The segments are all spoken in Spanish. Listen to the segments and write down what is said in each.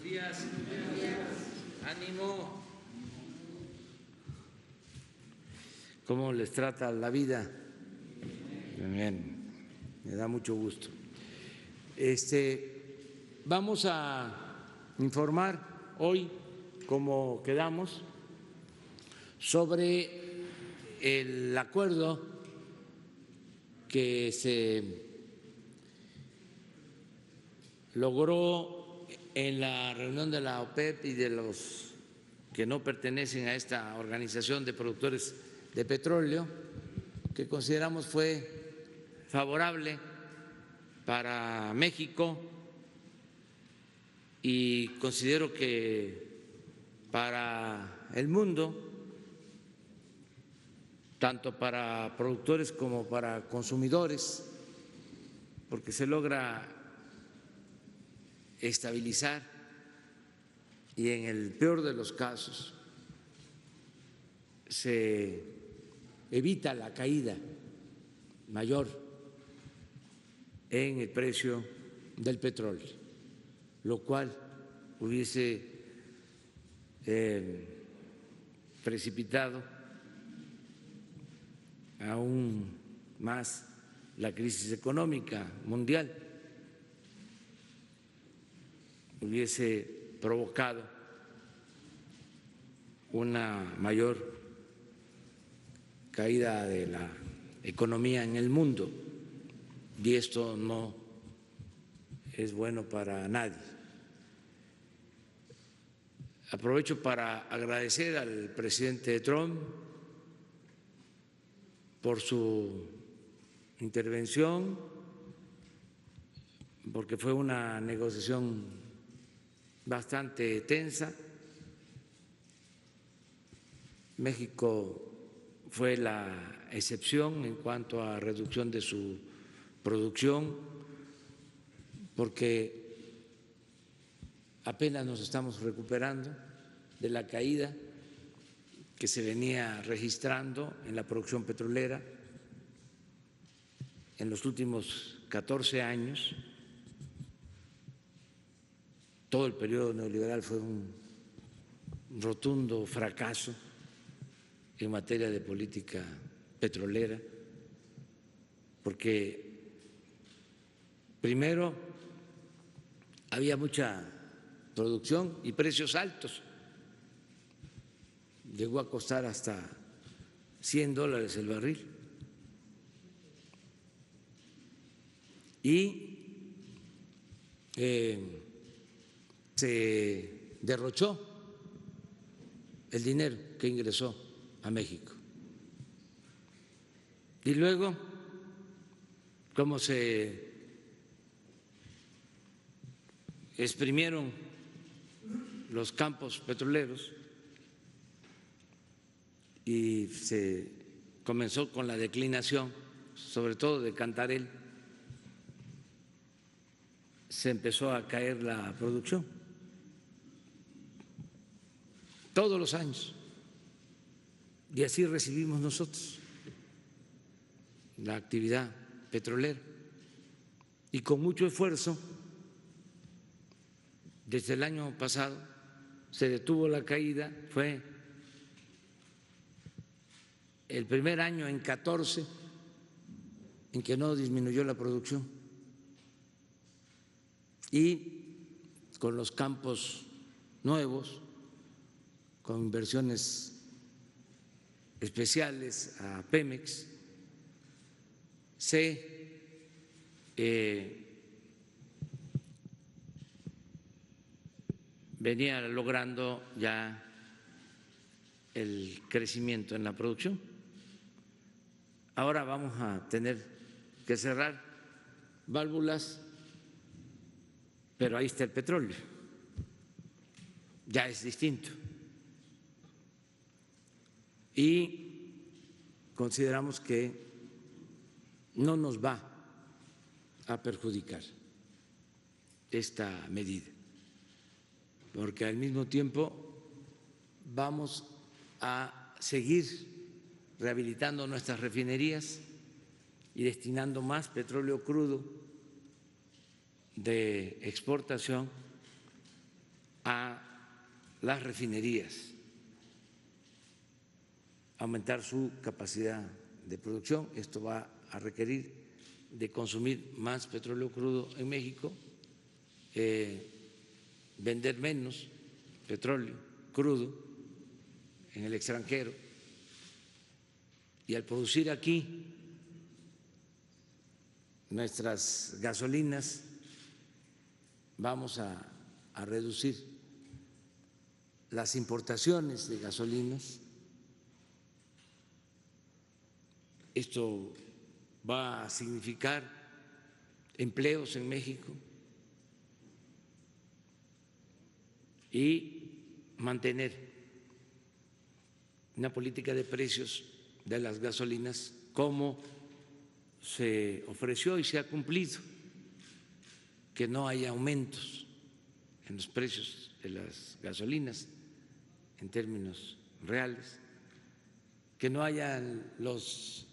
días. Ánimo. ¿Cómo les trata la vida? Bien, me da mucho gusto. Vamos a informar hoy, como quedamos, sobre el acuerdo que se logró en la reunión de la OPEP y de los que no pertenecen a esta organización de productores de petróleo, que consideramos fue favorable para México y considero que para el mundo, tanto para productores como para consumidores, porque se logra estabilizar y en el peor de los casos se evita la caída mayor en el precio del petróleo, lo cual hubiese precipitado aún más la crisis económica mundial, hubiese provocado una mayor caída de la economía en el mundo, y esto no es bueno para nadie. Aprovecho para agradecer al presidente Trump por su intervención, porque fue una negociación bastante tensa. México fue la excepción en cuanto a reducción de su producción, porque apenas nos estamos recuperando de la caída que se venía registrando en la producción petrolera en los últimos 14 años. Todo el periodo neoliberal fue un rotundo fracaso en materia de política petrolera, porque primero había mucha producción y precios altos, llegó a costar hasta $100 el barril, y se derrochó el dinero que ingresó a México. Y luego, como se exprimieron los campos petroleros y se comenzó con la declinación, sobre todo de Cantarell, se empezó a caer la producción todos los años, y así recibimos nosotros la actividad petrolera, y con mucho esfuerzo desde el año pasado se detuvo la caída. Fue el primer año en 14 en que no disminuyó la producción, y con los campos nuevos, con inversiones especiales a Pemex, se venía logrando ya el crecimiento en la producción. Ahora vamos a tener que cerrar válvulas, pero ahí está el petróleo, ya es distinto. Y consideramos que no nos va a perjudicar esta medida, porque al mismo tiempo vamos a seguir rehabilitando nuestras refinerías y destinando más petróleo crudo de exportación las refinerías, aumentar su capacidad de producción. Esto va a requerir de consumir más petróleo crudo en México, vender menos petróleo crudo en el extranjero, y al producir aquí nuestras gasolinas vamos a reducir las importaciones de gasolinas. Esto va a significar empleos en México y mantener una política de precios de las gasolinas como se ofreció y se ha cumplido, que no haya aumentos en los precios de las gasolinas en términos reales, que no haya los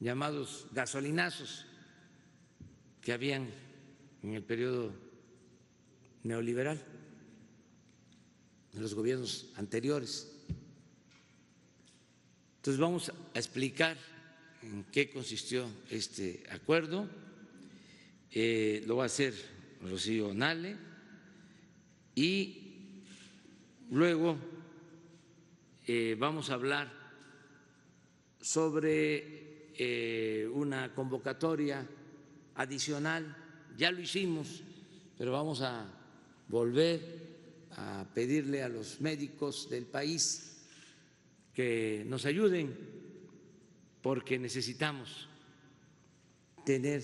llamados gasolinazos que habían en el periodo neoliberal, en los gobiernos anteriores. Entonces vamos a explicar en qué consistió este acuerdo. Lo va a hacer Rocío Nale y luego vamos a hablar sobre una convocatoria adicional. Ya lo hicimos, pero vamos a volver a pedirle a los médicos del país que nos ayuden, porque necesitamos tener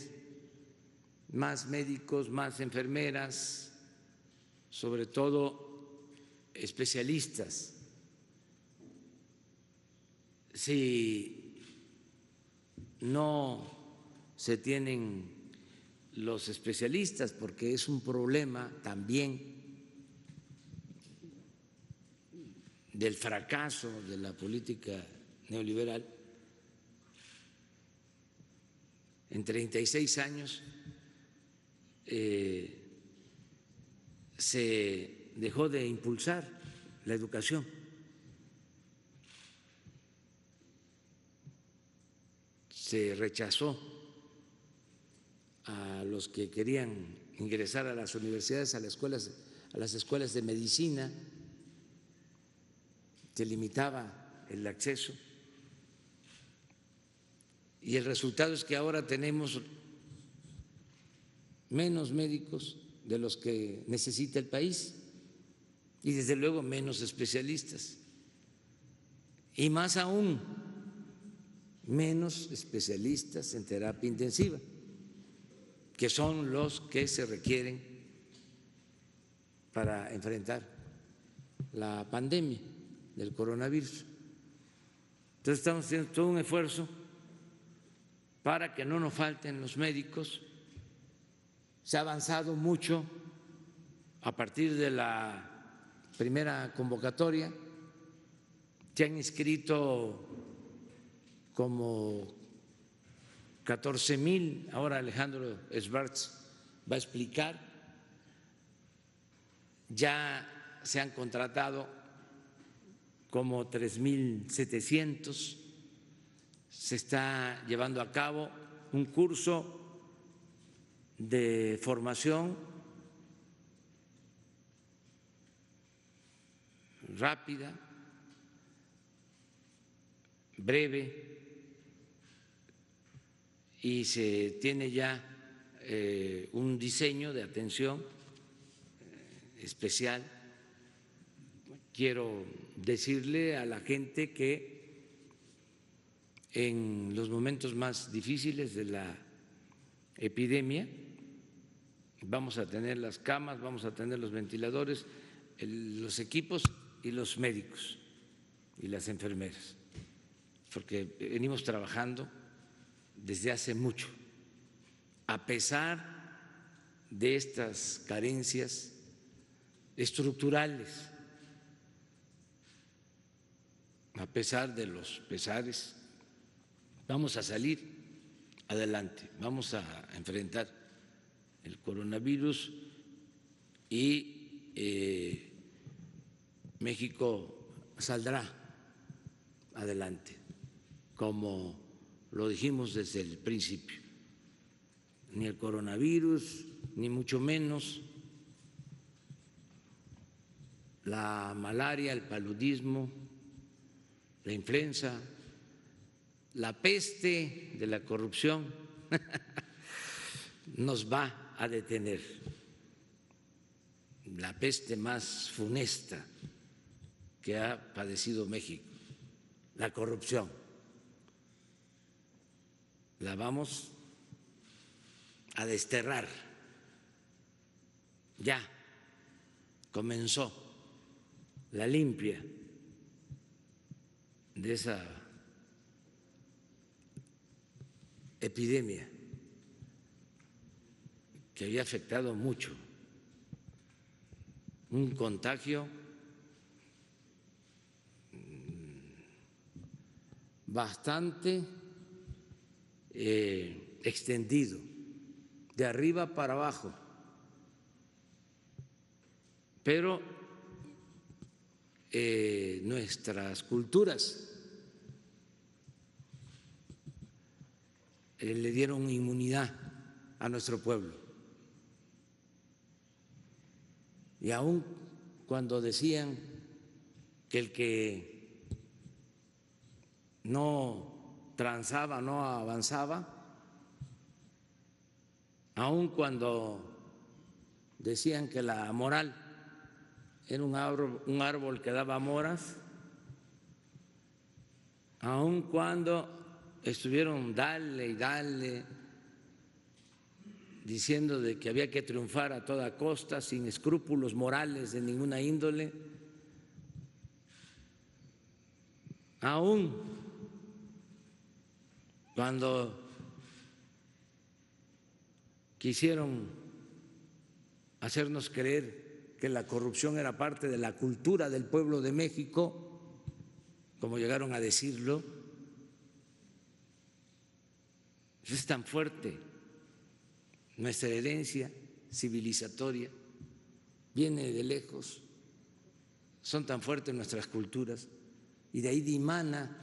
más médicos, más enfermeras, sobre todo especialistas. Si no se tienen los especialistas, porque es un problema también del fracaso de la política neoliberal. En 36 años se dejó de impulsar la educación. Se rechazó a los que querían ingresar a las universidades, a las escuelas de medicina. Se limitaba el acceso y el resultado es que ahora tenemos menos médicos de los que necesita el país y desde luego menos especialistas y más aún menos especialistas en terapia intensiva, que son los que se requieren para enfrentar la pandemia del coronavirus. Entonces estamos haciendo todo un esfuerzo para que no nos falten los médicos. Se ha avanzado mucho a partir de la primera convocatoria. Se han inscrito como 14,000, ahora Alejandro Schwartz va a explicar. Ya se han contratado como 3,700. Se está llevando a cabo un curso de formación rápida, breve, y se tiene ya un diseño de atención especial. Quiero decirle a la gente que en los momentos más difíciles de la epidemia vamos a tener las camas, vamos a tener los ventiladores, los equipos y los médicos y las enfermeras, porque venimos trabajando desde hace mucho, a pesar de estas carencias estructurales, a pesar de los pesares, vamos a salir adelante, vamos a enfrentar el coronavirus y México saldrá adelante, como lo dijimos desde el principio. Ni el coronavirus, ni mucho menos la malaria, el paludismo, la influenza, la peste de la corrupción nos va a detener. La peste más funesta que ha padecido México, la corrupción. La vamos a desterrar. Ya comenzó la limpia de esa epidemia que había afectado mucho, un contagio bastante extendido, de arriba para abajo, pero nuestras culturas le dieron inmunidad a nuestro pueblo. Y aun cuando decían que el que no transaba no avanzaba, aun cuando decían que la moral era un árbol que daba moras, aun cuando estuvieron dale y dale diciendo de que había que triunfar a toda costa, sin escrúpulos morales de ninguna índole, aun cuando quisieron hacernos creer que la corrupción era parte de la cultura del pueblo de México, como llegaron a decirlo, es tan fuerte nuestra herencia civilizatoria, viene de lejos, son tan fuertes nuestras culturas y de ahí dimana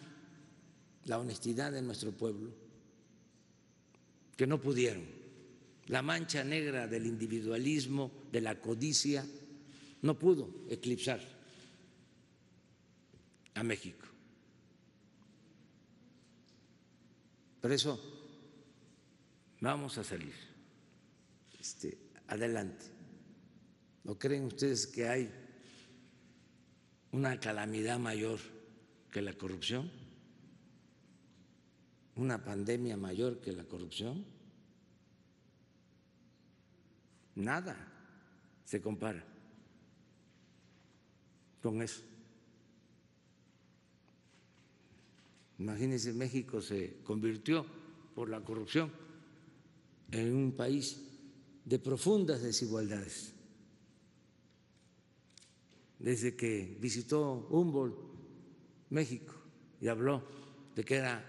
la honestidad de nuestro pueblo, que no pudieron. La mancha negra del individualismo, de la codicia, no pudo eclipsar a México. Por eso vamos a salir adelante. ¿No creen ustedes que hay una calamidad mayor que la corrupción? ¿Una pandemia mayor que la corrupción? Nada se compara con eso. Imagínense, México se convirtió por la corrupción en un país de profundas desigualdades. Desde que visitó Humboldt México y habló de que era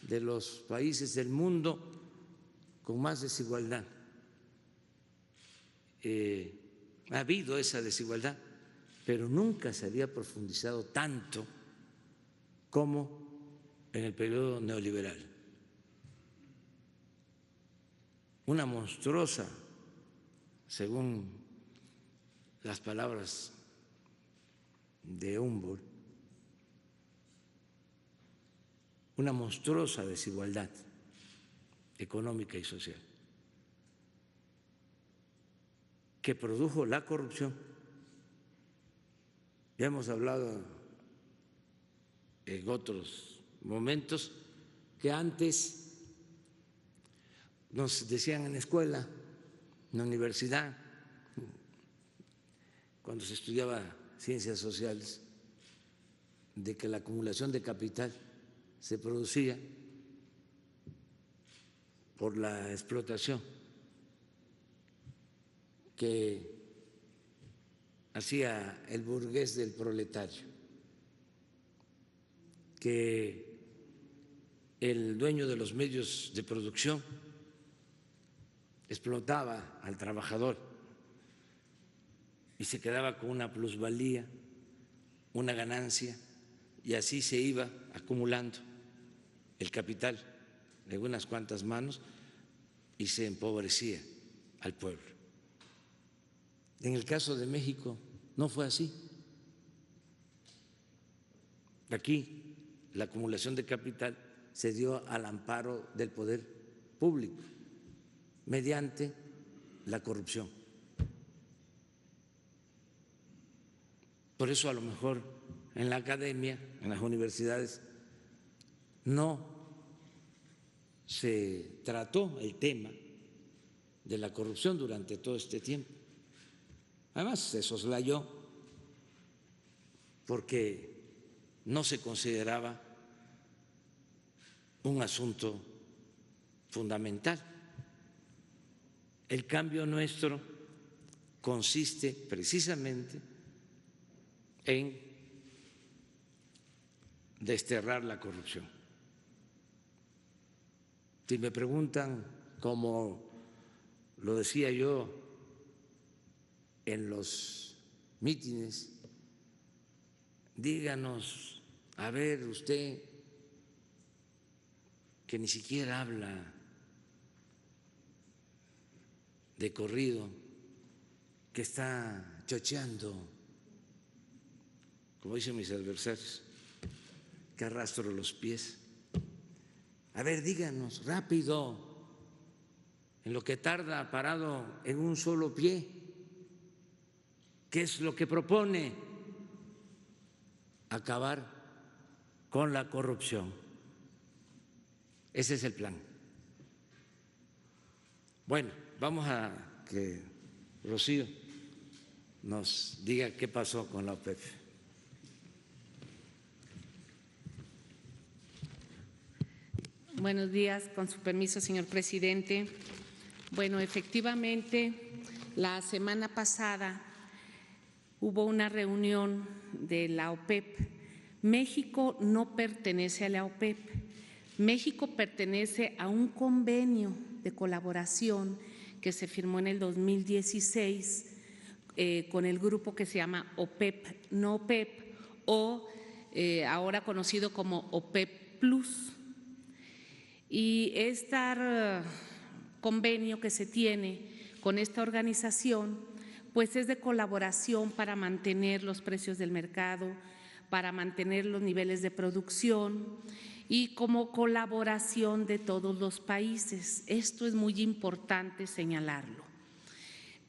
de los países del mundo con más desigualdad. Ha habido esa desigualdad, pero nunca se había profundizado tanto como en el periodo neoliberal. Una monstruosa, según las palabras de Humboldt, una monstruosa desigualdad económica y social que produjo la corrupción. Ya hemos hablado en otros momentos que antes nos decían en la escuela, en la universidad, cuando se estudiaba ciencias sociales, de que la acumulación de capital se producía por la explotación que hacía el burgués del proletario, que el dueño de los medios de producción explotaba al trabajador y se quedaba con una plusvalía una ganancia y así se iba acumulando el capital de unas cuantas manos y se empobrecía al pueblo. En el caso de México no fue así. Aquí la acumulación de capital se dio al amparo del poder público mediante la corrupción. Por eso a lo mejor en la academia, en las universidades, no se trató el tema de la corrupción durante todo este tiempo. Además, se soslayó porque no se consideraba un asunto fundamental. El cambio nuestro consiste precisamente en desterrar la corrupción. Si me preguntan, como lo decía yo en los mítines, díganos, a ver usted que ni siquiera habla de corrido, que está chocheando, como dicen mis adversarios, que arrastro los pies. A ver, díganos rápido, en lo que tarda parado en un solo pie, ¿qué es lo que propone? Acabar con la corrupción. Ese es el plan. Bueno, vamos a que Rocío nos diga qué pasó con la OPEP. Buenos días, con su permiso, señor presidente. Bueno, efectivamente, la semana pasada hubo una reunión de la OPEP. México no pertenece a la OPEP. México pertenece a un convenio de colaboración que se firmó en el 2016 con el grupo que se llama OPEP, no OPEP, o ahora conocido como OPEP Plus. Y este convenio que se tiene con esta organización, pues es de colaboración para mantener los precios del mercado, para mantener los niveles de producción y como colaboración de todos los países. Esto es muy importante señalarlo.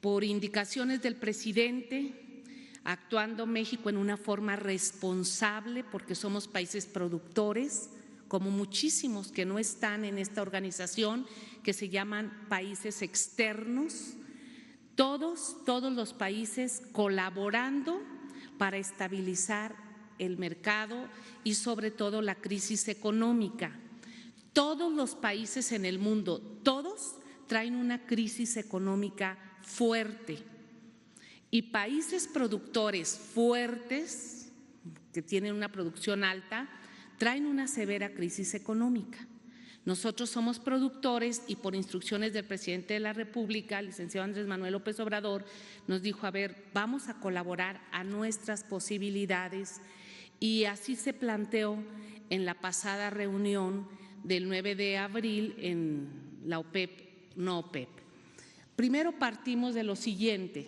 Por indicaciones del presidente, actuando México en una forma responsable, porque somos países productores, como muchísimos que no están en esta organización, que se llaman países externos, todos los países colaborando para estabilizar el mercado y sobre todo la crisis económica. Todos los países en el mundo, todos traen una crisis económica fuerte y países productores fuertes que tienen una producción alta traen una severa crisis económica. Nosotros somos productores y por instrucciones del presidente de la República, licenciado Andrés Manuel López Obrador, nos dijo, a ver, vamos a colaborar a nuestras posibilidades y así se planteó en la pasada reunión del 9 de abril en la OPEP, no OPEP. Primero partimos de lo siguiente.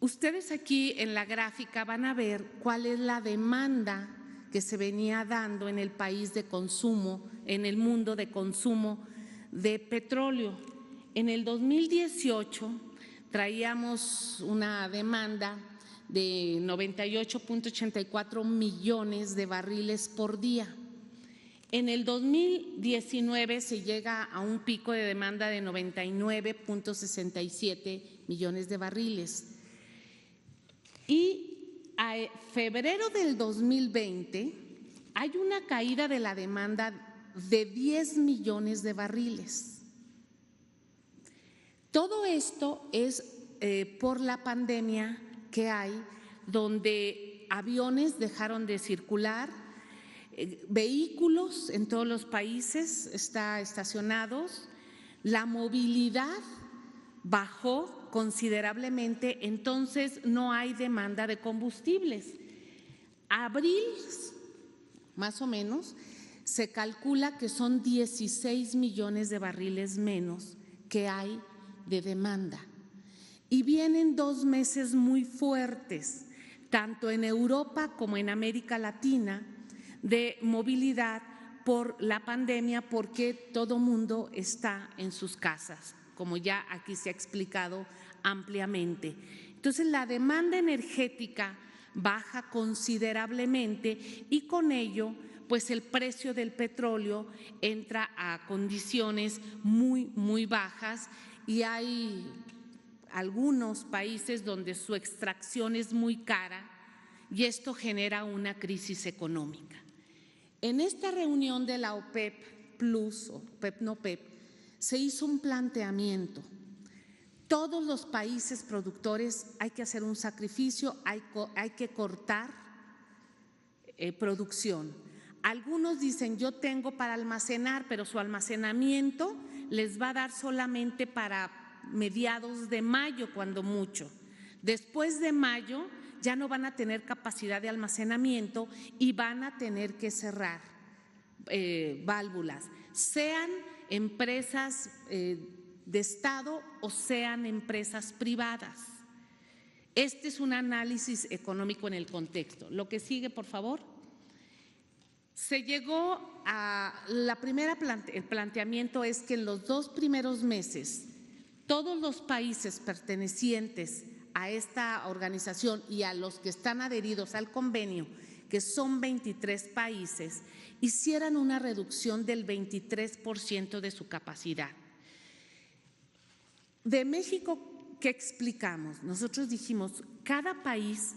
Ustedes aquí en la gráfica van a ver cuál es la demanda que se venía dando en el país de consumo, en el mundo de consumo de petróleo. En el 2018 traíamos una demanda de 98.84 millones de barriles por día. En el 2019 se llega a un pico de demanda de 99.67 millones de barriles. Y a febrero del 2020 hay una caída de la demanda de 10 millones de barriles. Todo esto es por la pandemia que hay, donde aviones dejaron de circular, vehículos en todos los países están estacionados, la movilidad bajó considerablemente, entonces no hay demanda de combustibles. Abril, más o menos, se calcula que son 16 millones de barriles menos que hay de demanda. Y vienen 2 meses muy fuertes, tanto en Europa como en América Latina, de movilidad por la pandemia, porque todo mundo está en sus casas, como ya aquí se ha explicado ampliamente. Entonces, la demanda energética baja considerablemente y con ello, pues el precio del petróleo entra a condiciones muy bajas y hay algunos países donde su extracción es muy cara y esto genera una crisis económica. En esta reunión de la OPEP Plus, o OPEP no OPEP, se hizo un planteamiento. Todos los países productores hay que hacer un sacrificio, hay que cortar producción. Algunos dicen, yo tengo para almacenar, pero su almacenamiento les va a dar solamente para mediados de mayo, cuando mucho. Después de mayo ya no van a tener capacidad de almacenamiento y van a tener que cerrar válvulas, sean empresas de Estado o sean empresas privadas. Este es un análisis económico en el contexto. Lo que sigue, por favor. Se llegó a el planteamiento es que en los 2 primeros meses todos los países pertenecientes a esta organización y a los que están adheridos al convenio, que son 23 países, hicieran una reducción del 23% de su capacidad. De México, ¿qué explicamos? Nosotros dijimos, cada país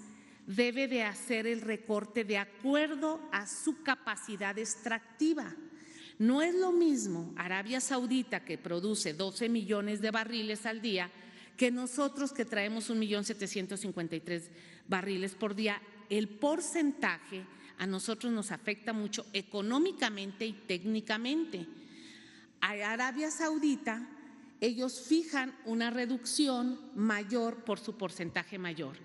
debe de hacer el recorte de acuerdo a su capacidad extractiva. No es lo mismo Arabia Saudita, que produce 12 millones de barriles al día, que nosotros que traemos 1.753.000 barriles por día. El porcentaje a nosotros nos afecta mucho económicamente y técnicamente. A Arabia Saudita, ellos fijan una reducción mayor por su porcentaje mayor.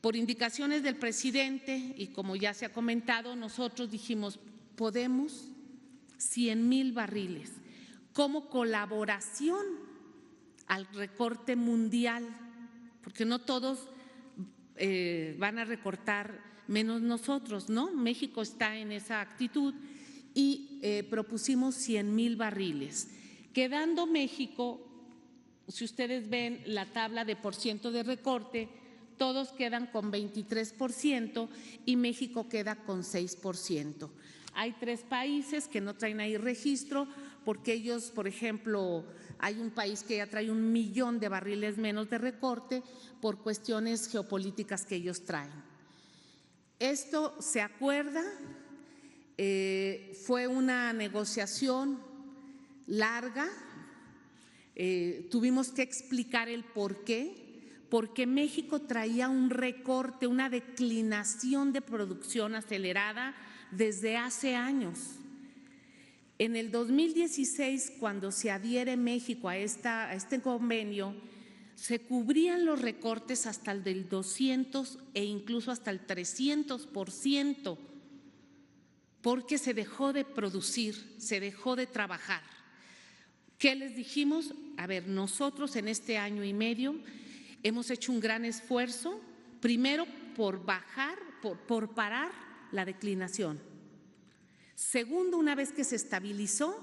Por indicaciones del presidente y como ya se ha comentado, nosotros dijimos, podemos 100,000 barriles como colaboración al recorte mundial, porque no todos van a recortar menos nosotros, ¿no? México está en esa actitud y propusimos 100,000 barriles, quedando México, si ustedes ven la tabla de % de recorte, todos quedan con 23% y México queda con 6%. Hay 3 países que no traen ahí registro porque ellos, por ejemplo, hay un país que ya trae 1 millón de barriles menos de recorte por cuestiones geopolíticas que ellos traen. Esto se acuerda, fue una negociación larga, tuvimos que explicar el por qué, porque México traía un recorte, una declinación de producción acelerada desde hace años. En el 2016, cuando se adhiere México a este convenio, se cubrían los recortes hasta el del 200 e incluso hasta el 300%, porque se dejó de producir, se dejó de trabajar. ¿Qué les dijimos? A ver, nosotros en este año y medio hemos hecho un gran esfuerzo, primero por bajar, por parar la declinación. Segundo, una vez que se estabilizó,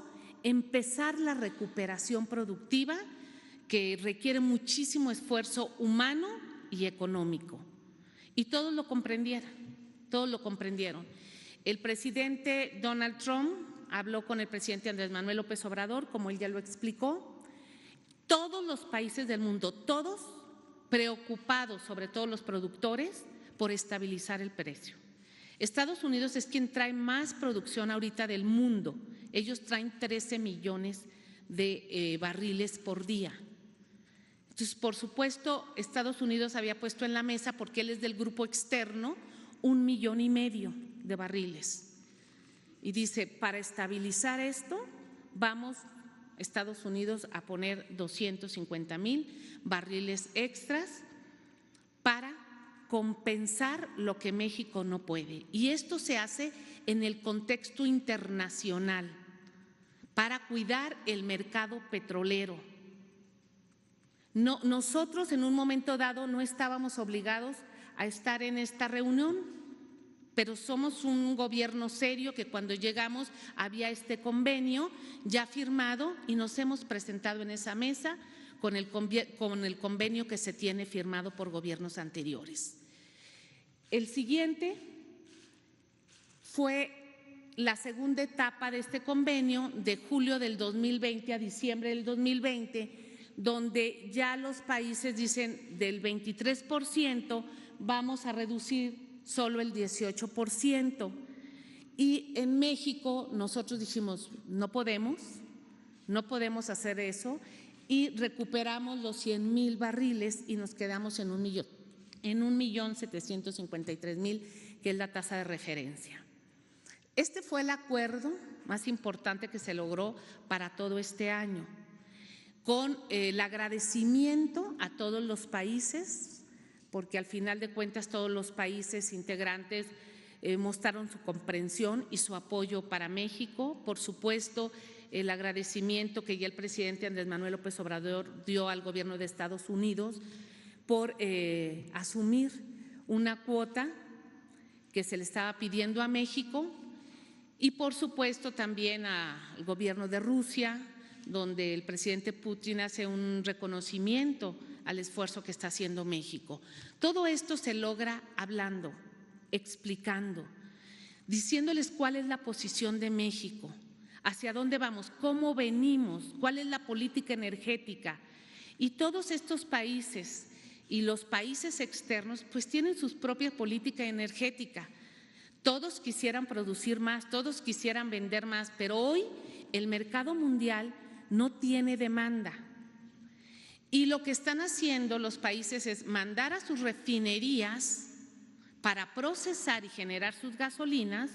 empezar la recuperación productiva que requiere muchísimo esfuerzo humano y económico. Y todos lo comprendieron, todos lo comprendieron. El presidente Donald Trump habló con el presidente Andrés Manuel López Obrador, como él ya lo explicó. Todos los países del mundo, todos preocupados, sobre todo los productores, por estabilizar el precio. Estados Unidos es quien trae más producción ahorita del mundo. Ellos traen 13 millones de barriles por día. Entonces, por supuesto, Estados Unidos había puesto en la mesa, porque él es del grupo externo, 1,5 millones de barriles. Y dice, para estabilizar esto, vamos Estados Unidos a poner 250,000 barriles extras para compensar lo que México no puede. Y esto se hace en el contexto internacional para cuidar el mercado petrolero. Nosotros en un momento dado no estábamos obligados a estar en esta reunión, pero somos un gobierno serio que cuando llegamos había este convenio ya firmado y nos hemos presentado en esa mesa con el convenio que se tiene firmado por gobiernos anteriores. El siguiente fue la segunda etapa de este convenio de julio del 2020 a diciembre del 2020, donde ya los países dicen del 23% vamos a reducir solo el 18%. Y en México nosotros dijimos no podemos hacer eso y recuperamos los 100,000 barriles y nos quedamos en 1,753,000, que es la tasa de referencia. Este fue el acuerdo más importante que se logró para todo este año, con el agradecimiento a todos los países, porque al final de cuentas todos los países integrantes mostraron su comprensión y su apoyo para México. Por supuesto, el agradecimiento que ya el presidente Andrés Manuel López Obrador dio al gobierno de Estados Unidos por asumir una cuota que se le estaba pidiendo a México, y por supuesto también al gobierno de Rusia, donde el presidente Putin hace un reconocimiento al esfuerzo que está haciendo México. Todo esto se logra hablando, explicando, diciéndoles cuál es la posición de México, hacia dónde vamos, cómo venimos, cuál es la política energética. Y todos estos países y los países externos pues tienen su propia política energética. Todos quisieran producir más, todos quisieran vender más, pero hoy el mercado mundial no tiene demanda. Y lo que están haciendo los países es mandar a sus refinerías para procesar y generar sus gasolinas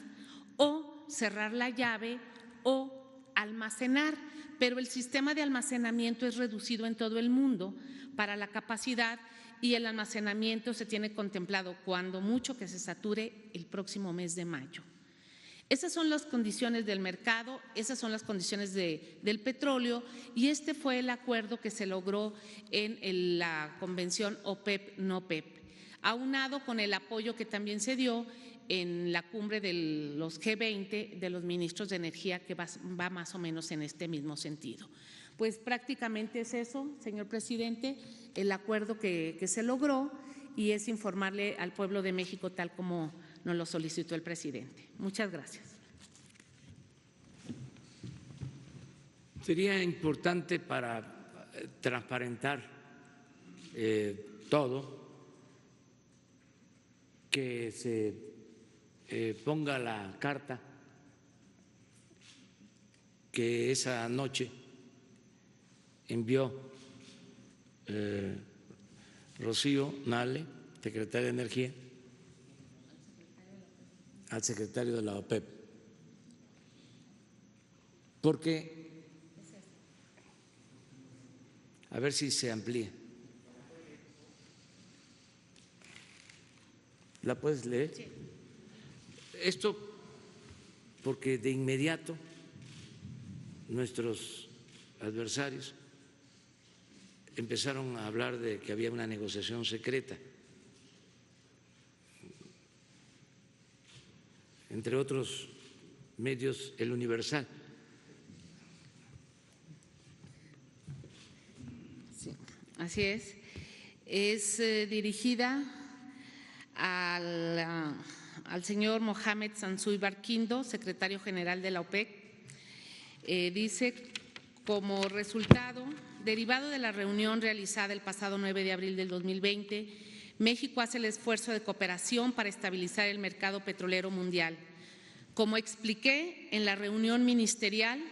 o cerrar la llave o almacenar, pero el sistema de almacenamiento es reducido en todo el mundo para la capacidad y el almacenamiento se tiene contemplado cuando mucho que se sature el próximo mes de mayo. Esas son las condiciones del mercado, esas son las condiciones del petróleo y este fue el acuerdo que se logró en la convención OPEP-NOPEP, aunado con el apoyo que también se dio en la cumbre de los G20 de los ministros de energía, que va más o menos en este mismo sentido. Pues prácticamente es eso, señor presidente, el acuerdo que se logró, y es informarle al pueblo de México tal como nos lo solicitó el presidente. Muchas gracias. Sería importante para transparentar todo que se ponga la carta que esa noche envió Rocío Nale, secretaria de Energía, al secretario de la OPEP, porque, a ver si se amplía. ¿La puedes leer? Sí. Esto porque de inmediato nuestros adversarios empezaron a hablar de que había una negociación secreta, entre otros medios, El Universal. Sí, así es. Es dirigida al señor Mohamed Sansuy Barquindo, secretario general de la OPEP. Dice: como resultado, derivado de la reunión realizada el pasado 9 de abril del 2020, México hace el esfuerzo de cooperación para estabilizar el mercado petrolero mundial. Como expliqué en la reunión ministerial,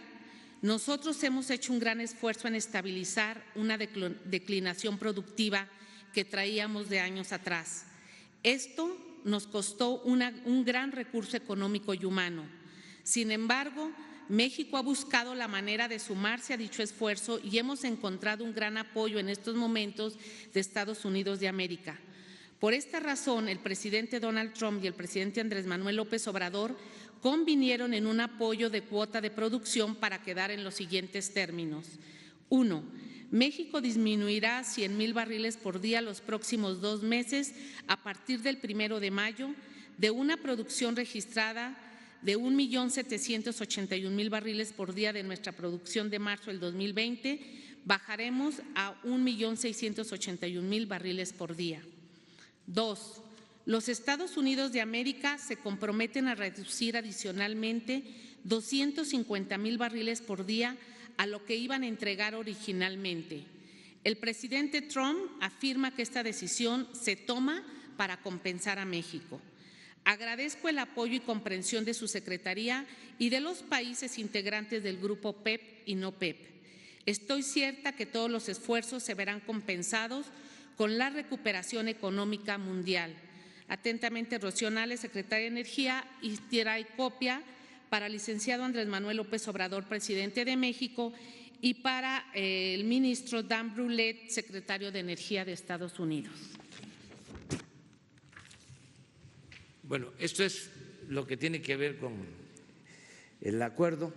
nosotros hemos hecho un gran esfuerzo en estabilizar una declinación productiva que traíamos de años atrás. Esto nos costó un gran recurso económico y humano. Sin embargo, México ha buscado la manera de sumarse a dicho esfuerzo y hemos encontrado un gran apoyo en estos momentos de Estados Unidos de América. Por esta razón, el presidente Donald Trump y el presidente Andrés Manuel López Obrador convinieron en un apoyo de cuota de producción para quedar en los siguientes términos. 1. México disminuirá 100,000 barriles por día los próximos 2 meses a partir del 1 de mayo de una producción registrada de 1,781,000 barriles por día de nuestra producción de marzo del 2020, bajaremos a 1,681,000 barriles por día. 2. Los Estados Unidos de América se comprometen a reducir adicionalmente 250,000 barriles por día a lo que iban a entregar originalmente. El presidente Trump afirma que esta decisión se toma para compensar a México. Agradezco el apoyo y comprensión de su secretaría y de los países integrantes del grupo PEP y no PEP. Estoy cierta que todos los esfuerzos se verán compensados con la recuperación económica mundial. Atentamente, Rocío Nale, secretaria de Energía, y trae copia para el licenciado Andrés Manuel López Obrador, presidente de México, y para el ministro Dan Brouillette, secretario de Energía de Estados Unidos. Bueno, esto es lo que tiene que ver con el acuerdo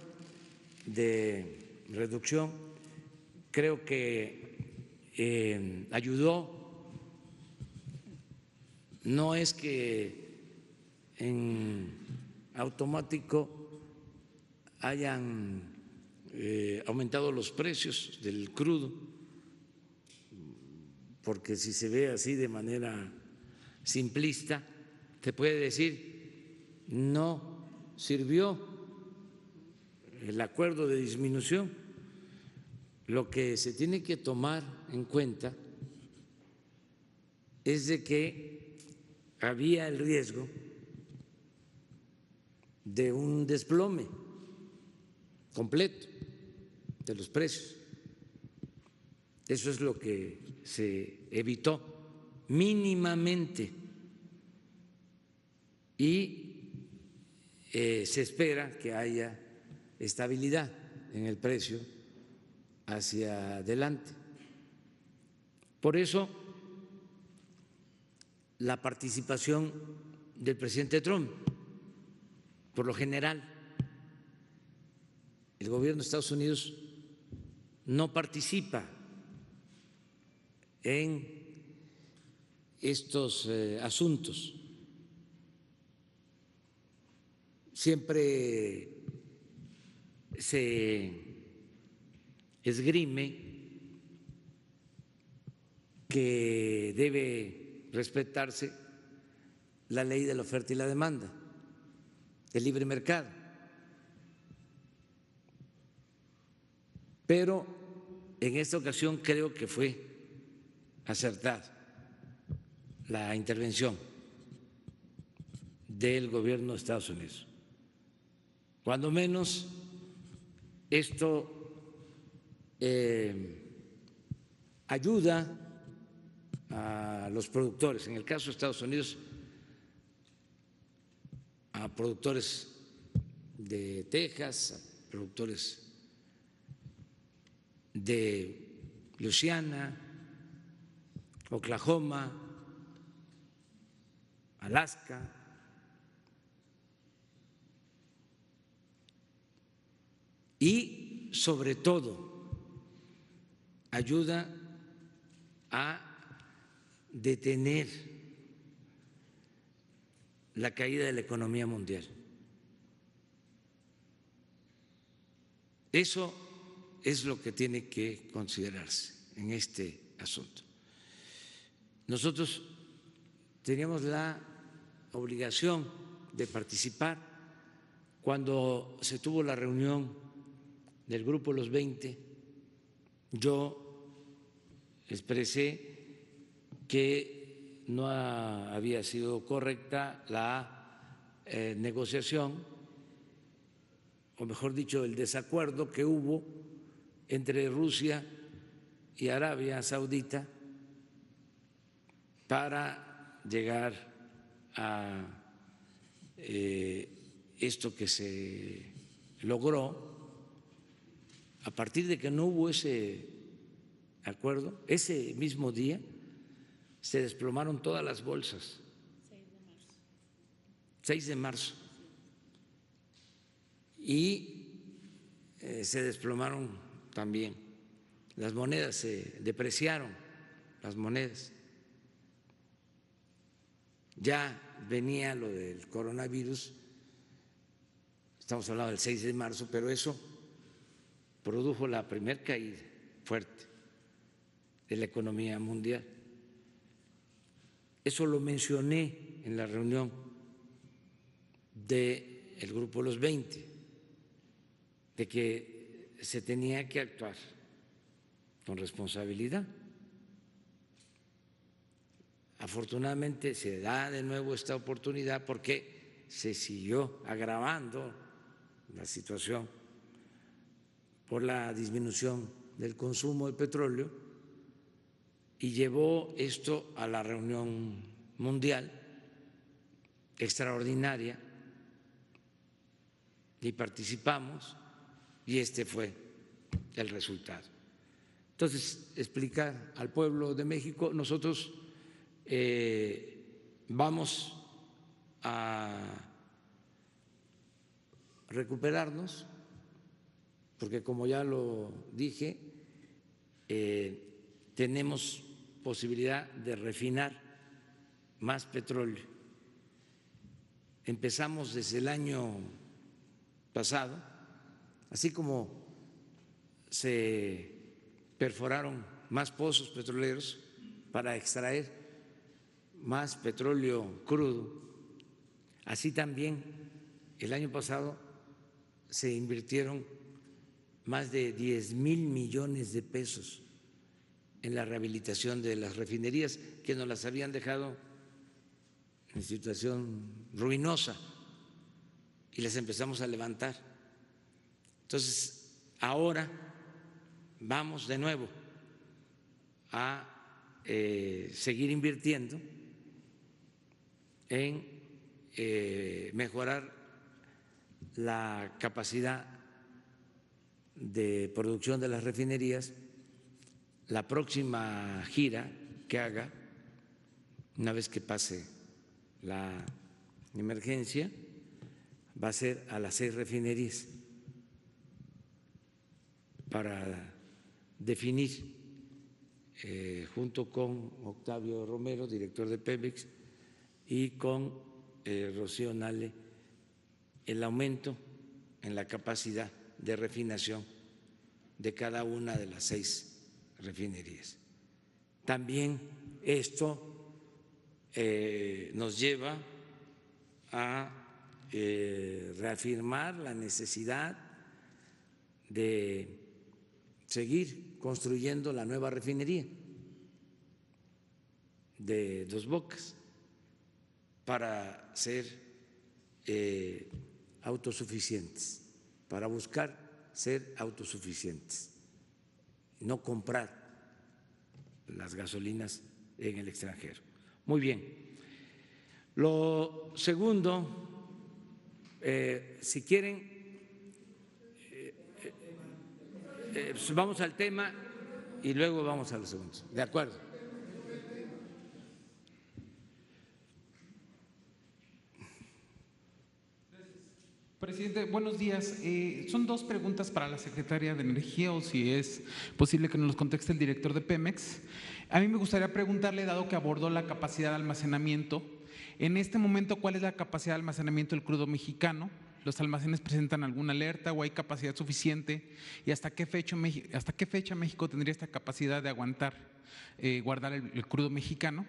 de reducción. Creo que ayudó. No es que en automático hayan aumentado los precios del crudo, porque si se ve así de manera simplista, se puede decir no sirvió el acuerdo de disminución. Lo que se tiene que tomar en cuenta es de que había el riesgo de un desplome completo de los precios. Eso es lo que se evitó mínimamente y se espera que haya estabilidad en el precio hacia adelante. Por eso, la participación del presidente Trump, por lo general, el gobierno de Estados Unidos no participa en estos asuntos. Siempre se esgrime que debe respetarse la ley de la oferta y la demanda, el libre mercado. Pero en esta ocasión creo que fue acertada la intervención del gobierno de Estados Unidos. Cuando menos esto ayuda a los productores, en el caso de Estados Unidos, a productores de Texas, a productores de Luisiana, Oklahoma, Alaska, y sobre todo ayuda a detener la caída de la economía mundial. Eso es lo que tiene que considerarse en este asunto. Nosotros teníamos la obligación de participar cuando se tuvo la reunión del Grupo Los 20. Yo expresé que no había sido correcta la negociación, o mejor dicho, el desacuerdo que hubo entre Rusia y Arabia Saudita para llegar a esto que se logró, a partir de que no hubo ese acuerdo, ese mismo día se desplomaron todas las bolsas. 6 de marzo. Y se desplomaron también las monedas, se depreciaron las monedas. Ya venía lo del coronavirus, estamos hablando del 6 de marzo, pero eso produjo la primera caída fuerte de la economía mundial. Eso lo mencioné en la reunión del Grupo Los 20, de que se tenía que actuar con responsabilidad. Afortunadamente se da de nuevo esta oportunidad porque se siguió agravando la situación por la disminución del consumo de petróleo y llevó esto a la reunión mundial extraordinaria y participamos y este fue el resultado. Entonces, explicar al pueblo de México, nosotros vamos a recuperarnos, porque como ya lo dije, tenemos posibilidad de refinar más petróleo. Empezamos desde el año pasado, así como se perforaron más pozos petroleros para extraer más petróleo crudo, así también el año pasado se invirtieron más de 10,000 millones de pesos en la rehabilitación de las refinerías que nos las habían dejado en situación ruinosa y las empezamos a levantar. Entonces, ahora vamos de nuevo a seguir invirtiendo en mejorar la capacidad de producción de las refinerías. La próxima gira que haga, una vez que pase la emergencia, va a ser a las 6 refinerías para definir, junto con Octavio Romero, director de Pemex, y con Rocío Nale, el aumento en la capacidad de refinación de cada una de las 6 refinerías. También esto nos lleva a reafirmar la necesidad de seguir construyendo la nueva refinería de Dos Bocas para ser autosuficientes, para buscar ser autosuficientes, no comprar las gasolinas en el extranjero. Muy bien. Lo segundo, si quieren, vamos al tema y luego vamos a los segundos. ¿De acuerdo? Presidente, buenos días. Son 2 preguntas para la secretaria de Energía, o si es posible que nos los conteste el director de Pemex. A mí me gustaría preguntarle, dado que abordó la capacidad de almacenamiento, en este momento, ¿cuál es la capacidad de almacenamiento del crudo mexicano? ¿Los almacenes presentan alguna alerta o hay capacidad suficiente? ¿Y hasta qué fecha México tendría esta capacidad de aguantar, guardar el crudo mexicano?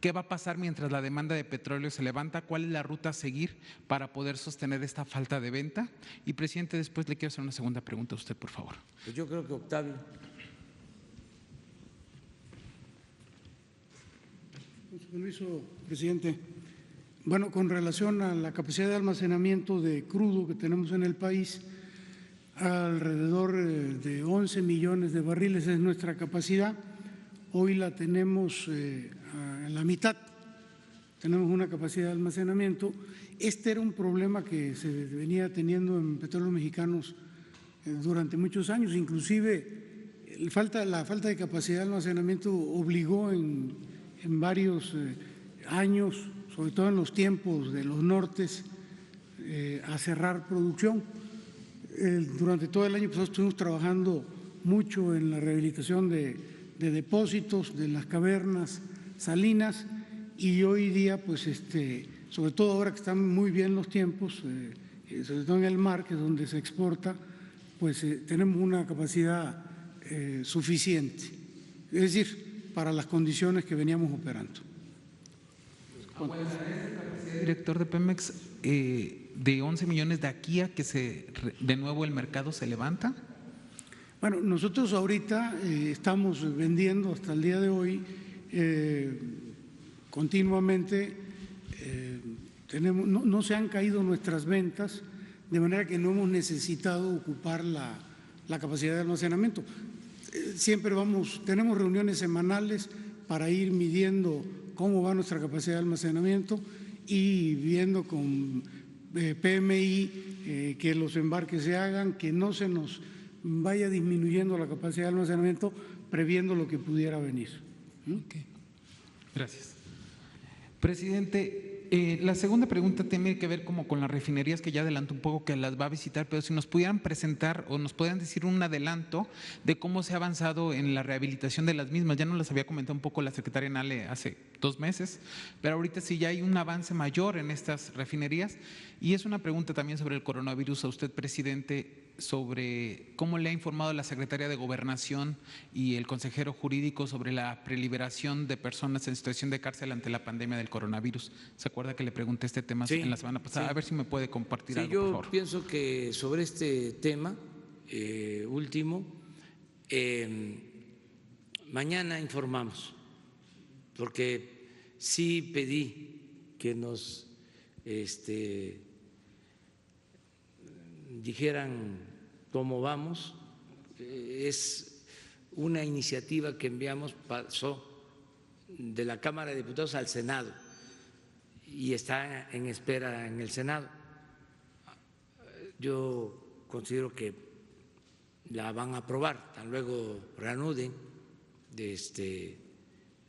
¿Qué va a pasar mientras la demanda de petróleo se levanta? ¿Cuál es la ruta a seguir para poder sostener esta falta de venta? Y, presidente, después le quiero hacer una segunda pregunta a usted, por favor. Pues yo creo que Octavio. Con su permiso, presidente. Bueno, con relación a la capacidad de almacenamiento de crudo que tenemos en el país, alrededor de 11 millones de barriles es nuestra capacidad. Hoy la tenemos en la mitad, tenemos una capacidad de almacenamiento. Este era un problema que se venía teniendo en Petróleos Mexicanos durante muchos años, inclusive la falta de capacidad de almacenamiento obligó en varios años, sobre todo en los tiempos de los nortes, a cerrar producción. Durante todo el año pasado estuvimos trabajando mucho en la rehabilitación de depósitos, de las cavernas salinas, y hoy día, pues sobre todo ahora que están muy bien los tiempos, sobre todo en el mar, que es donde se exporta, pues tenemos una capacidad suficiente, es decir, para las condiciones que veníamos operando. Director de Pemex, de 11 millones de aquí a que de nuevo el mercado se levanta. Bueno, nosotros ahorita estamos vendiendo hasta el día de hoy continuamente, no se han caído nuestras ventas, de manera que no hemos necesitado ocupar la capacidad de almacenamiento. Siempre tenemos reuniones semanales para ir midiendo cómo va nuestra capacidad de almacenamiento y viendo con PMI que los embarques se hagan, que no se nos vaya disminuyendo la capacidad de almacenamiento, previendo lo que pudiera venir. Okay. Gracias. Presidente, la segunda pregunta tiene que ver como con las refinerías, que ya adelanto un poco que las va a visitar, pero si nos pudieran presentar o nos pudieran decir un adelanto de cómo se ha avanzado en la rehabilitación de las mismas. Ya nos las había comentado un poco la secretaria Nale hace 2 meses, pero ahorita sí ya hay un avance mayor en estas refinerías. Y es una pregunta también sobre el coronavirus a usted, presidente, sobre cómo le ha informado la Secretaría de Gobernación y el consejero jurídico sobre la preliberación de personas en situación de cárcel ante la pandemia del coronavirus. ¿Se acuerda que le pregunté este tema en la semana pasada? Sí. A ver si me puede compartir algo, por favor. Yo pienso que sobre este tema último, mañana informamos, porque sí pedí que nos dijeran cómo vamos. Es una iniciativa que enviamos, pasó de la Cámara de Diputados al Senado y está en espera en el Senado. Yo considero que la van a aprobar, tan luego reanuden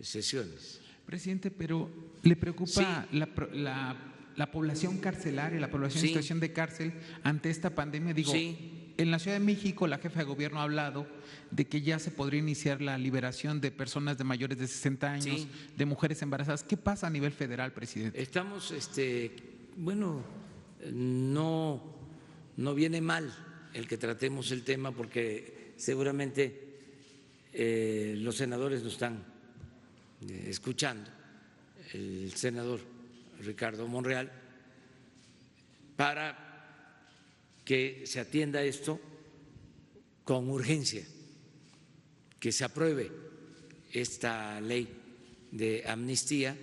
sesiones. Presidente, pero ¿le preocupa la población carcelaria, la población en situación de cárcel ante esta pandemia? Digo, en la Ciudad de México la jefa de gobierno ha hablado de que ya se podría iniciar la liberación de personas de mayores de 60 años, de mujeres embarazadas. ¿Qué pasa a nivel federal, presidente? Estamos, bueno, no viene mal el que tratemos el tema, porque seguramente los senadores nos están escuchando, el senador Ricardo Monreal, para que se atienda esto con urgencia, que se apruebe esta ley de amnistía,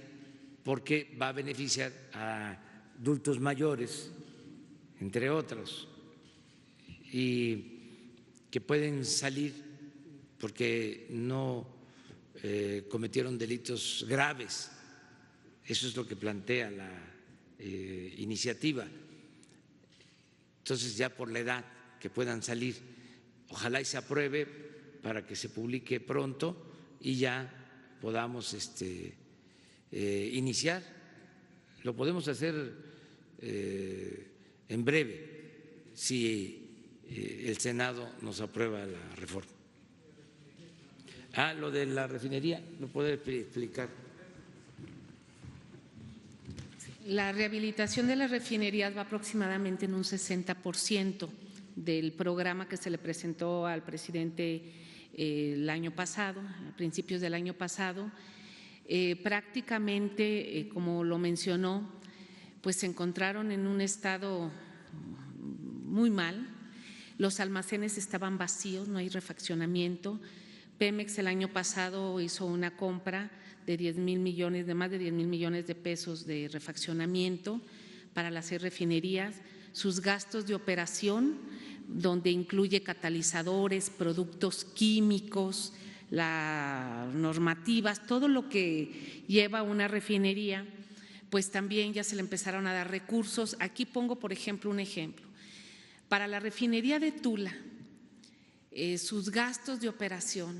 porque va a beneficiar a adultos mayores, entre otros, y que pueden salir porque no cometieron delitos graves. Eso es lo que plantea la iniciativa. Entonces, ya por la edad que puedan salir, ojalá y se apruebe para que se publique pronto y ya podamos iniciar. Lo podemos hacer en breve si el Senado nos aprueba la reforma. Lo de la refinería, ¿lo puede explicar? La rehabilitación de las refinerías va aproximadamente en un 60% del programa que se le presentó al presidente el año pasado, a principios del año pasado. Prácticamente, como lo mencionó, pues se encontraron en un estado muy mal. Los almacenes estaban vacíos, no hay refaccionamiento. Pemex el año pasado hizo una compra de más de 10 mil millones de pesos de refaccionamiento para las 6 refinerías. Sus gastos de operación, donde incluye catalizadores, productos químicos, las normativas, todo lo que lleva una refinería, pues también ya se le empezaron a dar recursos. Aquí pongo, por ejemplo, un ejemplo. Para la refinería de Tula, sus gastos de operación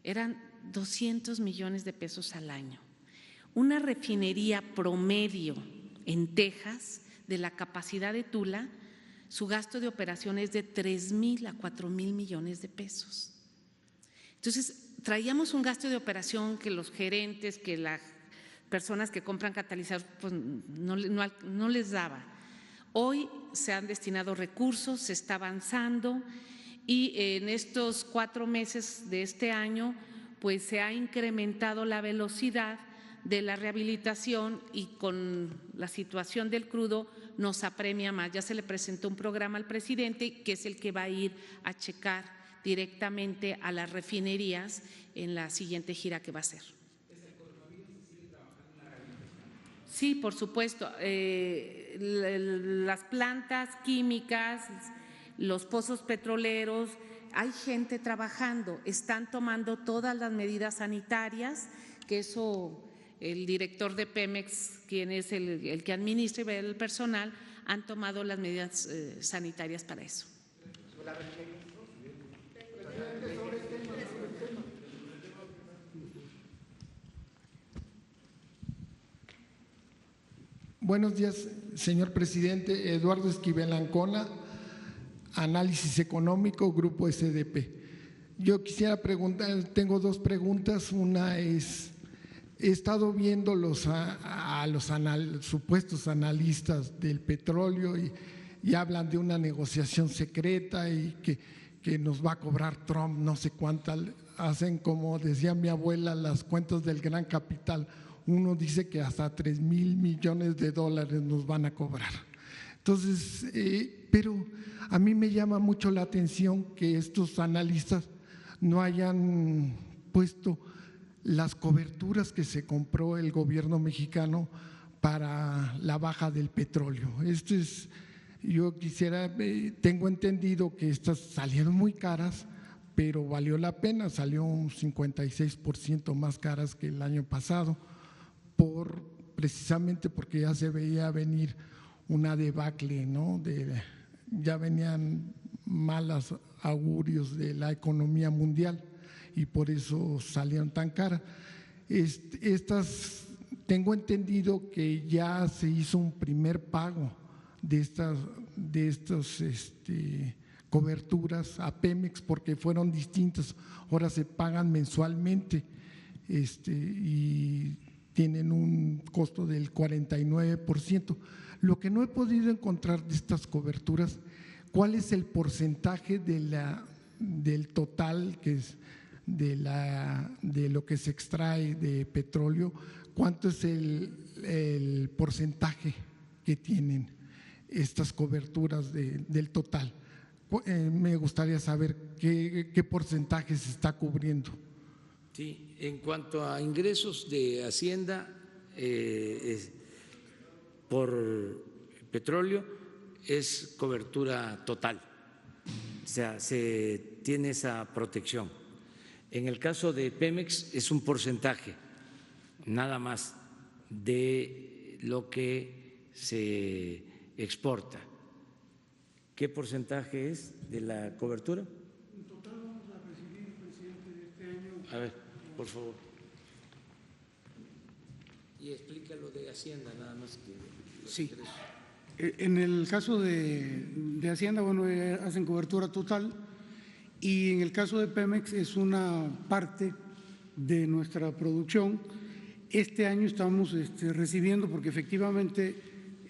eran 200 millones de pesos al año. Una refinería promedio en Texas, de la capacidad de Tula, su gasto de operación es de 3,000 a 4,000 millones de pesos. Entonces, traíamos un gasto de operación que los gerentes, que las personas que compran catalizadores, pues no les daba. Hoy se han destinado recursos, se está avanzando y en estos 4 meses de este año, pues se ha incrementado la velocidad de la rehabilitación y con la situación del crudo nos apremia más. Ya se le presentó un programa al presidente que es el que va a ir a checar directamente a las refinerías en la siguiente gira que va a hacer. Sí, por supuesto. Las plantas químicas, los pozos petroleros, hay gente trabajando, están tomando todas las medidas sanitarias, que eso el director de Pemex, quien es el que administra y ve el personal, han tomado las medidas sanitarias para eso. Buenos días, señor presidente. Eduardo Esquivel Ancona, Análisis Económico, Grupo SDP. Yo quisiera preguntar, tengo 2 preguntas. Una es, he estado viendo a los supuestos analistas del petróleo y hablan de una negociación secreta y que nos va a cobrar Trump no sé cuánta. Hacen, como decía mi abuela, las cuentas del gran capital. Uno dice que hasta 3,000 millones de dólares nos van a cobrar. Entonces, pero a mí me llama mucho la atención que estos analistas no hayan puesto las coberturas que se compró el gobierno mexicano para la baja del petróleo. Yo quisiera, tengo entendido que estas salieron muy caras, pero valió la pena, salió un 56% más caras que el año pasado, precisamente porque ya se veía venir una debacle, ¿no? Ya venían malos augurios de la economía mundial y por eso salieron tan caras. Tengo entendido que ya se hizo un primer pago de estas coberturas a Pemex porque fueron distintas, ahora se pagan mensualmente y tienen un costo del 49%. Lo que no he podido encontrar de estas coberturas, ¿cuál es el porcentaje del total que es de lo que se extrae de petróleo? ¿Cuánto es el porcentaje que tienen estas coberturas del total? Me gustaría saber qué porcentaje se está cubriendo. Sí, en cuanto a ingresos de Hacienda por petróleo, es cobertura total, o sea, se tiene esa protección. En el caso de Pemex es un porcentaje nada más de lo que se exporta. ¿Qué porcentaje es de la cobertura? En total vamos a recibir, presidente, de este año. A ver, por favor. Y explica lo de Hacienda, nada más que… Sí. En el caso de Hacienda, bueno, hacen cobertura total y en el caso de Pemex es una parte de nuestra producción. Este año estamos recibiendo, porque efectivamente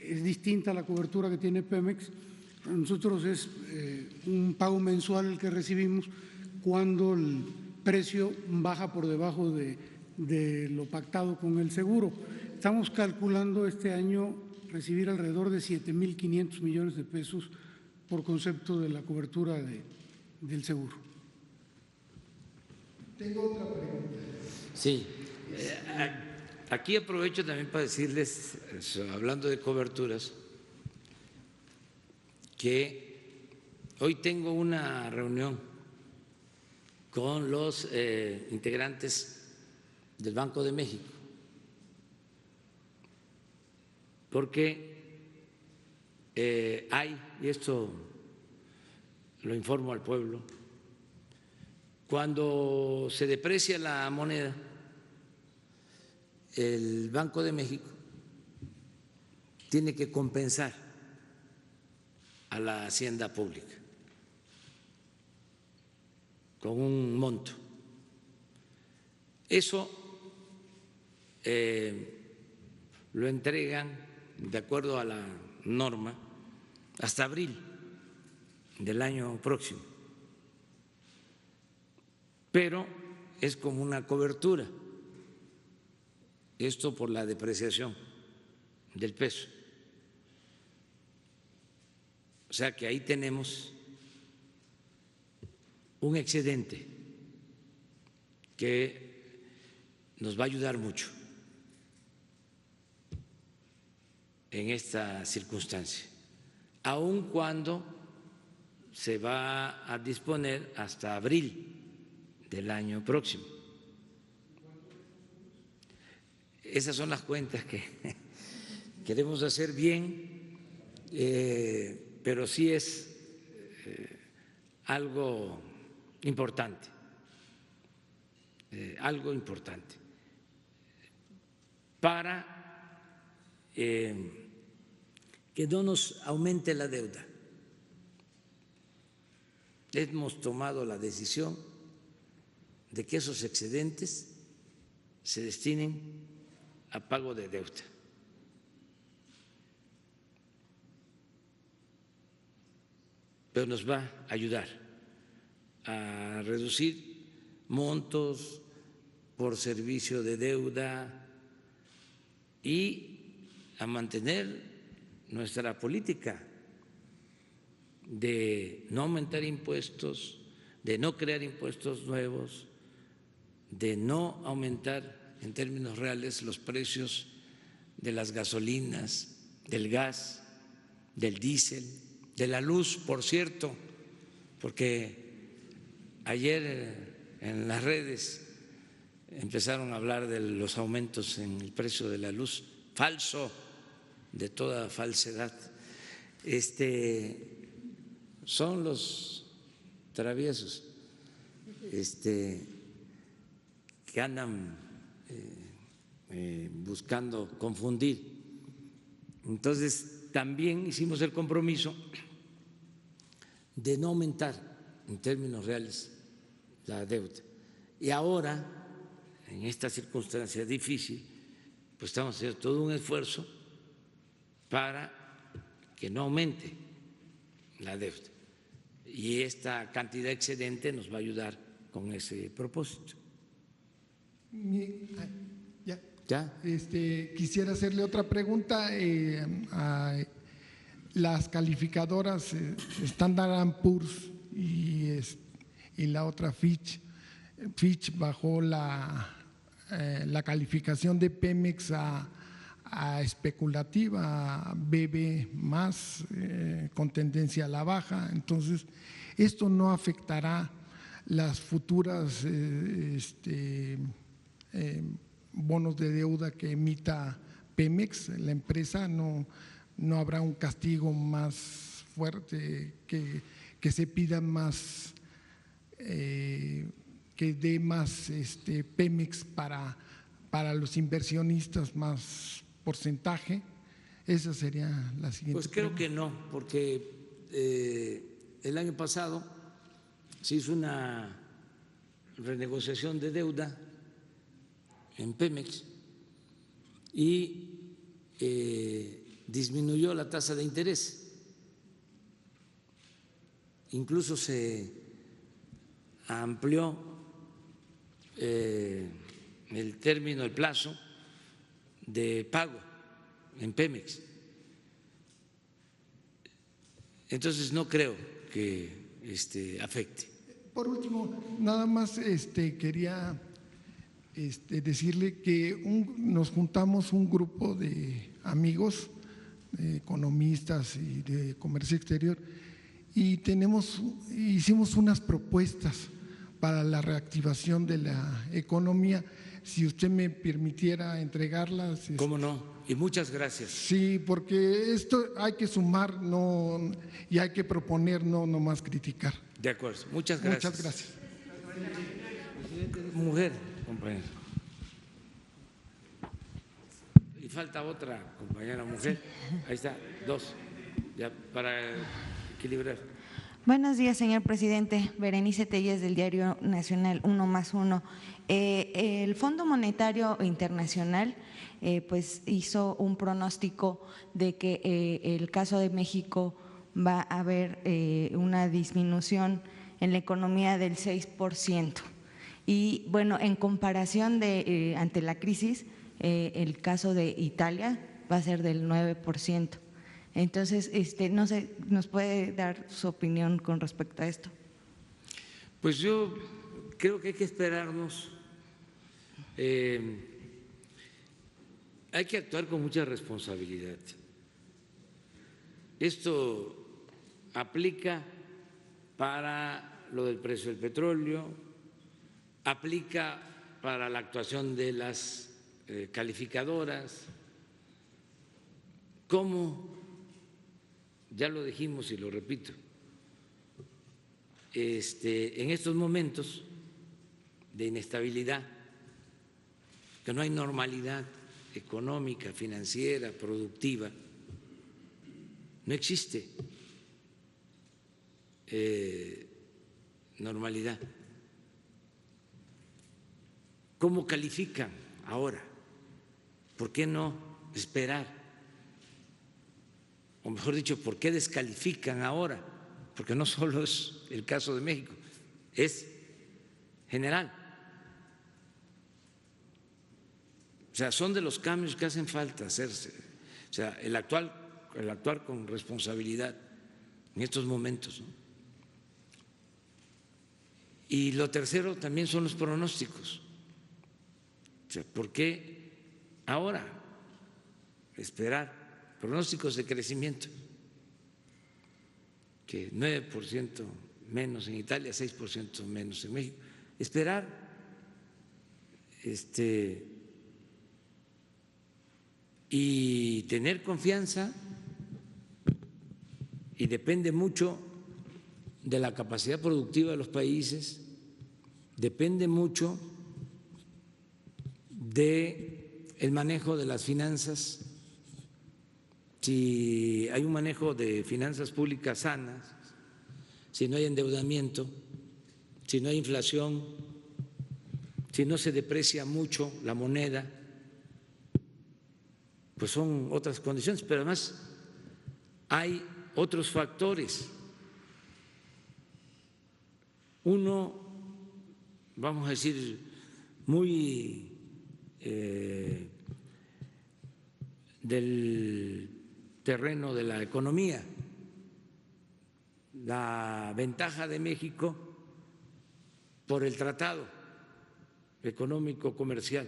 es distinta la cobertura que tiene Pemex. Nosotros es un pago mensual el que recibimos cuando el precio baja por debajo de lo pactado con el seguro. Estamos calculando este año recibir alrededor de 7,500 millones de pesos por concepto de la cobertura del seguro. Tengo otra pregunta. Sí, aquí aprovecho también para decirles, hablando de coberturas, que hoy tengo una reunión con los integrantes del Banco de México porque hay, y esto lo informo al pueblo, cuando se deprecia la moneda, el Banco de México tiene que compensar a la hacienda pública con un monto. Eso lo entregan, de acuerdo a la norma, hasta abril del año próximo. Pero es como una cobertura, esto por la depreciación del peso. O sea que ahí tenemos un excedente que nos va a ayudar mucho en esta circunstancia, aun cuando se va a disponer hasta abril del año próximo. Esas son las cuentas que queremos hacer bien, pero sí es algo importante, para que no nos aumente la deuda. Hemos tomado la decisión de que esos excedentes se destinen a pago de deuda. Pero nos va a ayudar a reducir montos por servicio de deuda y a mantener nuestra política de no aumentar impuestos, de no crear impuestos nuevos, de no aumentar en términos reales los precios de las gasolinas, del gas, del diésel, de la luz, por cierto, porque ayer en las redes empezaron a hablar de los aumentos en el precio de la luz, falso, de toda falsedad. Son los traviesos que andan buscando confundir. Entonces, también hicimos el compromiso de no aumentar en términos reales la deuda. Y ahora, en esta circunstancia difícil, pues estamos haciendo todo un esfuerzo para que no aumente la deuda. Y esta cantidad excedente nos va a ayudar con ese propósito. ¿Ya? Quisiera hacerle otra pregunta. Las calificadoras Standard & Poor's y la otra Fitch bajó la calificación de Pemex a especulativa, a BB más, con tendencia a la baja. Entonces, esto no afectará las futuras bonos de deuda que emita Pemex, la empresa. No habrá un castigo más fuerte, que se pida más, que dé más Pemex para los inversionistas, más porcentaje. Esa sería la siguiente. Pues creo que no, porque el año pasado se hizo una renegociación de deuda en Pemex y disminuyó la tasa de interés. Incluso se amplió el término, el plazo de pago en Pemex. Entonces no creo que afecte. Por último, nada más quería decirle que nos juntamos un grupo de amigos, de economistas y de comercio exterior, y hicimos unas propuestas para la reactivación de la economía. Si usted me permitiera entregarlas. ¿Cómo no? Y muchas gracias. Sí, porque esto hay que sumar y hay que proponer, no nomás criticar. De acuerdo, muchas gracias. Muchas gracias. Mujer, compañero. Y falta otra compañera mujer. Ahí está, dos, ya para equilibrar. Buenos días, señor presidente. Berenice Telles, del Diario Nacional 1+1. El Fondo Monetario Internacional pues hizo un pronóstico de que el caso de México va a haber una disminución en la economía del 6%. Y bueno, en comparación ante la crisis, el caso de Italia va a ser del 9%. Entonces, no sé, ¿nos puede dar su opinión con respecto a esto? Pues yo creo que hay que esperarnos. Hay que actuar con mucha responsabilidad. Esto aplica para lo del precio del petróleo, aplica para la actuación de las calificadoras. ¿Cómo? Ya lo dijimos y lo repito, en estos momentos de inestabilidad, que no hay normalidad económica, financiera, productiva, no existe normalidad. ¿Cómo califican ahora? ¿Por qué no esperar? O mejor dicho, ¿por qué descalifican ahora? Porque no solo es el caso de México, es general. O sea, son de los cambios que hacen falta hacerse. O sea, el actuar con responsabilidad en estos momentos, ¿no? Y lo tercero también son los pronósticos. O sea, ¿por qué ahora esperar? Pronósticos de crecimiento, que 9% menos en Italia, 6% menos en México. Esperar y tener confianza, y depende mucho de la capacidad productiva de los países, depende mucho del manejo de las finanzas. Si hay un manejo de finanzas públicas sanas, si no hay endeudamiento, si no hay inflación, si no se deprecia mucho la moneda, pues son otras condiciones, pero además hay otros factores. Uno, vamos a decir, muy del terreno de la economía. La ventaja de México por el tratado económico comercial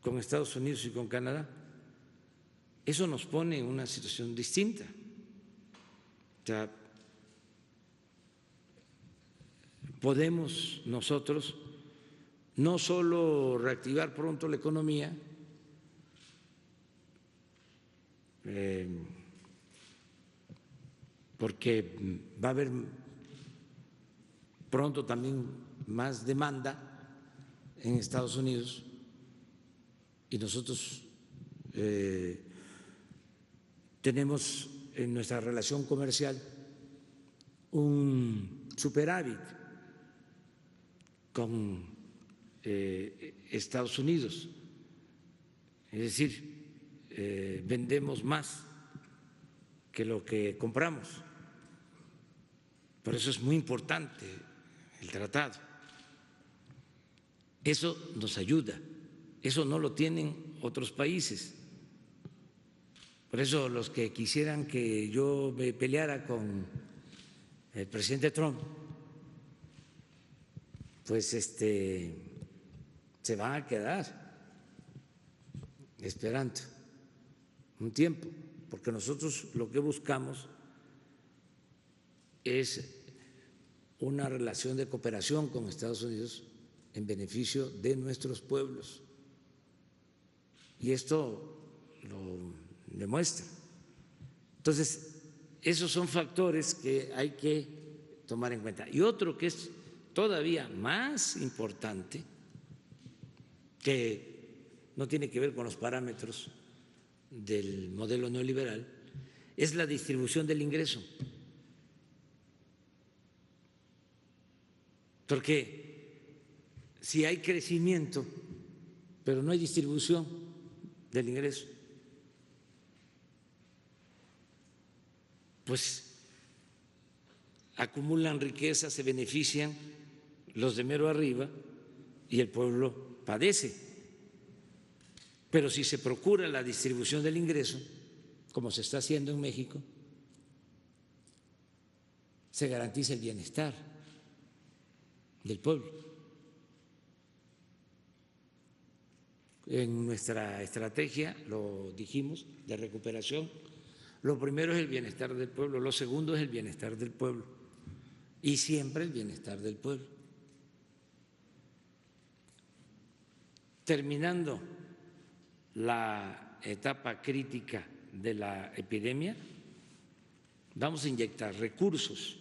con Estados Unidos y con Canadá, eso nos pone en una situación distinta. O sea, podemos nosotros no solo reactivar pronto la economía, porque va a haber pronto también más demanda en Estados Unidos y nosotros tenemos en nuestra relación comercial un superávit con Estados Unidos, es decir, vendemos más que lo que compramos. Por eso es muy importante el tratado. Eso nos ayuda, eso no lo tienen otros países. Por eso los que quisieran que yo me peleara con el presidente Trump, pues se van a quedar esperando un tiempo, porque nosotros lo que buscamos es una relación de cooperación con Estados Unidos en beneficio de nuestros pueblos. Y esto lo demuestra. Entonces, esos son factores que hay que tomar en cuenta. Y otro que es todavía más importante, que no tiene que ver con los parámetros del modelo neoliberal, es la distribución del ingreso. Porque si hay crecimiento, pero no hay distribución del ingreso, pues acumulan riqueza, se benefician los de mero arriba y el pueblo padece. Pero si se procura la distribución del ingreso, como se está haciendo en México, se garantiza el bienestar del pueblo. En nuestra estrategia, lo dijimos, de recuperación, lo primero es el bienestar del pueblo, lo segundo es el bienestar del pueblo y siempre el bienestar del pueblo. Terminando la etapa crítica de la epidemia, vamos a inyectar recursos